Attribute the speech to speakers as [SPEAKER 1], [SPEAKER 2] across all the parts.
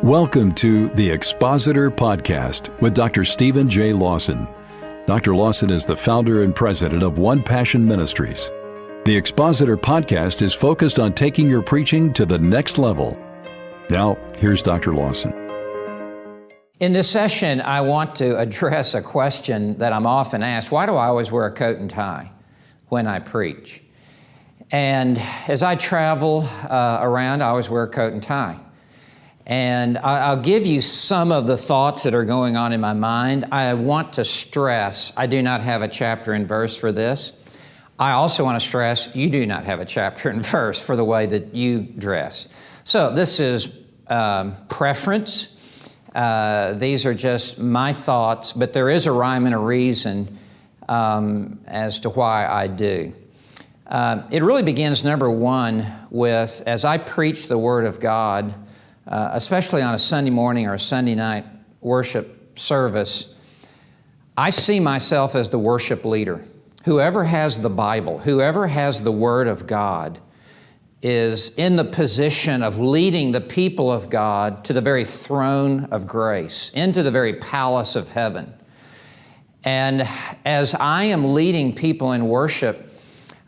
[SPEAKER 1] Welcome to the Expositor Podcast with Dr. Stephen J. Lawson. Dr. Lawson is the founder and president of One Passion Ministries. The Expositor Podcast is focused on taking your preaching to the next level. Now, here's Dr. Lawson.
[SPEAKER 2] In this session, I want to address a question that I'm often asked. Why do I always wear a coat and tie when I preach? And as I travel around, I always wear a coat and tie. And I'll give you some of the thoughts that are going on in my mind. I want to stress, I do not have a chapter and verse for this. I also want to stress, you do not have a chapter and verse for the way that you dress. So this is preference. These are just my thoughts, but there is a rhyme and a reason as to why I do. It really begins, number one, with as I preach the Word of God, especially on a Sunday morning or a Sunday night worship service, I see myself as the worship leader. Whoever has the Bible, whoever has the Word of God, is in the position of leading the people of God to the very throne of grace, into the very palace of heaven. And as I am leading people in worship,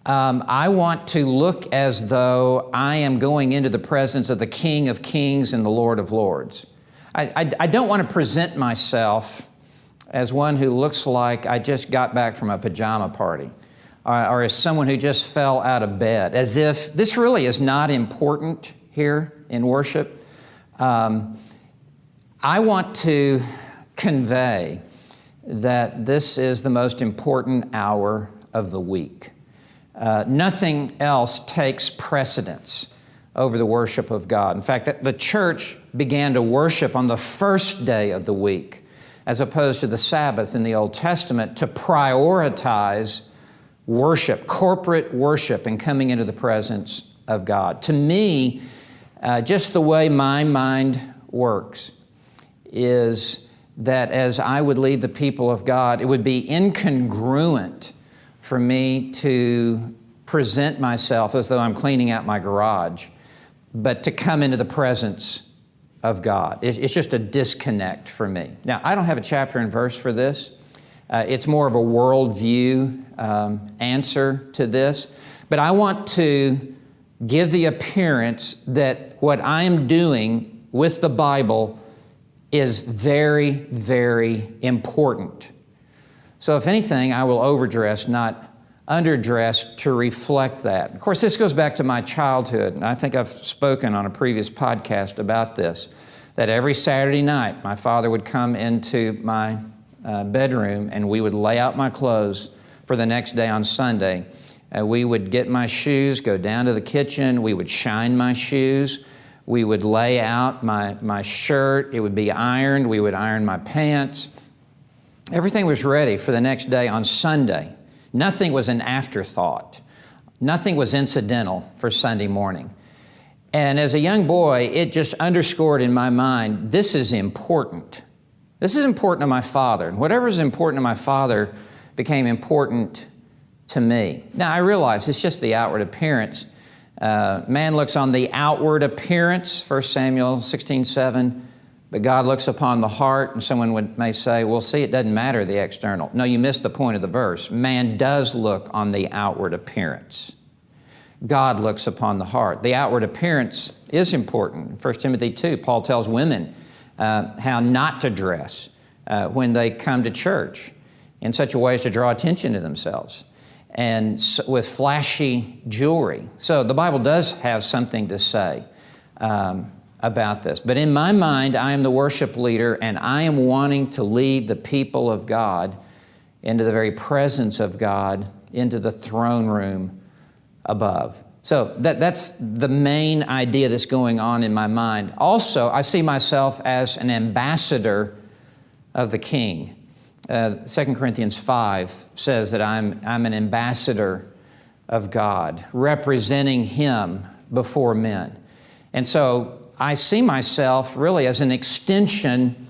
[SPEAKER 2] I want to look as though I am going into the presence of the King of Kings and the Lord of Lords. I don't want to present myself as one who looks like I just got back from a pajama party, or as someone who just fell out of bed, as if this really is not important here in worship. I want to convey that this is the most important hour of the week. Nothing else takes precedence over the worship of God. In fact, the church began to worship on the first day of the week, as opposed to the Sabbath in the Old Testament, to prioritize worship, corporate worship, and coming into the presence of God. To me, just the way my mind works is that as I would lead the people of God, it would be incongruent for me to present myself as though I'm cleaning out my garage, but to come into the presence of God. It's just a disconnect for me. Now, I don't have a chapter and verse for this. It's more of a worldview answer to this, but I want to give the appearance that what I am doing with the Bible is very, very important. So if anything, I will overdress, not underdress, to reflect that. Of course, this goes back to my childhood, and I think I've spoken on a previous podcast about this, that every Saturday night my father would come into my bedroom and we would lay out my clothes for the next day on Sunday. We would get my shoes, go down to the kitchen, we would shine my shoes, we would lay out my shirt, it would be ironed, we would iron my pants. Everything was ready for the next day on Sunday. Nothing was an afterthought. Nothing was incidental for Sunday morning. And as a young boy, it just underscored in my mind, this is important. This is important to my father. And whatever is important to my father became important to me. Now, I realize it's just the outward appearance. Man looks on the outward appearance, 1 Samuel 16:7. But God looks upon the heart, and someone may say, well, see, it doesn't matter the external. No, you missed the point of the verse. Man does look on the outward appearance. God looks upon the heart. The outward appearance is important. In 1 Timothy 2, Paul tells women how not to dress when they come to church in such a way as to draw attention to themselves and with flashy jewelry. So the Bible does have something to say about this. But in my mind, I am the worship leader, and I am wanting to lead the people of God into the very presence of God, into the throne room above. So that's the main idea that's going on in my mind. Also, I see myself as an ambassador of the King. 2 Corinthians 5 says that I'm an ambassador of God, representing Him before men. And so I see myself really as an extension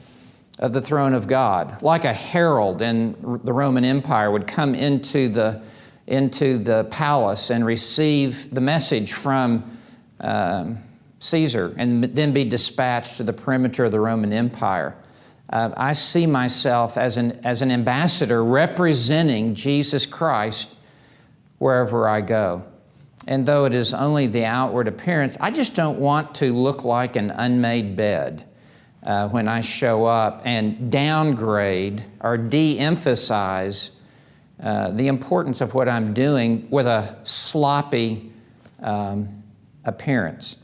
[SPEAKER 2] of the throne of God, like a herald in the Roman Empire would come into the into the palace and receive the message from Caesar and then be dispatched to the perimeter of the Roman Empire. I see myself as an ambassador representing Jesus Christ wherever I go. And though it is only the outward appearance, I just don't want to look like an unmade bed when I show up and downgrade or de-emphasize the importance of what I'm doing with a sloppy appearance.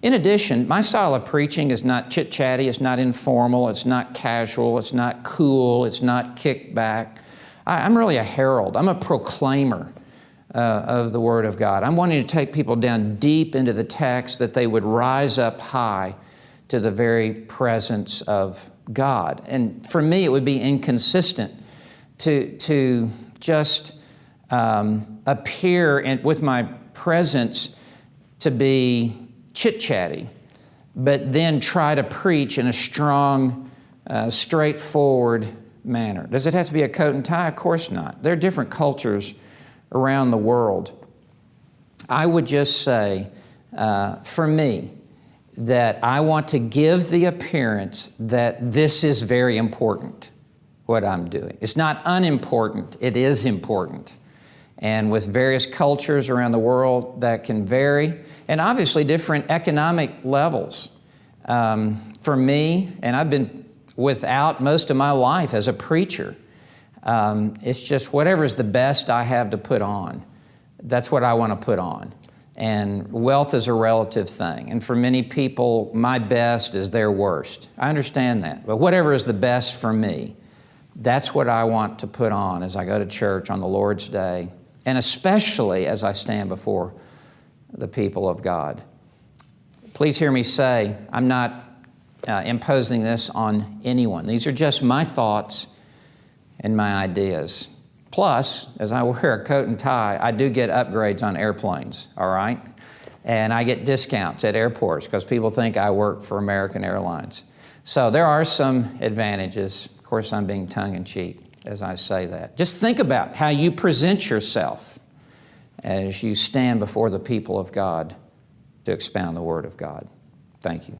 [SPEAKER 2] In addition, my style of preaching is not chit-chatty, it's not informal, it's not casual, it's not cool, it's not kickback. I'm really a herald. I'm a proclaimer of the Word of God. I'm wanting to take people down deep into the text that they would rise up high to the very presence of God. And for me, it would be inconsistent to just appear with my presence to be chit-chatty, but then try to preach in a strong, straightforward manner. Does it have to be a coat and tie? Of course not. There are different cultures around the world. I would just say, for me, that I want to give the appearance that this is very important, what I'm doing. It's not unimportant, it is important. And with various cultures around the world, that can vary, and obviously different economic levels. For me, and I've been without most of my life as a preacher, it's just whatever's the best I have to put on. That's what I want to put on. And wealth is a relative thing. And for many people, my best is their worst. I understand that. But whatever is the best for me, that's what I want to put on as I go to church on the Lord's Day, and especially as I stand before the people of God. Please hear me say, I'm not imposing this on anyone. These are just my thoughts and my ideas. Plus, as I wear a coat and tie, I do get upgrades on airplanes, all right? And I get discounts at airports because people think I work for American Airlines. So there are some advantages. Of course, I'm being tongue-in-cheek as I say that. Just think about how you present yourself as you stand before the people of God to expound the Word of God. Thank you.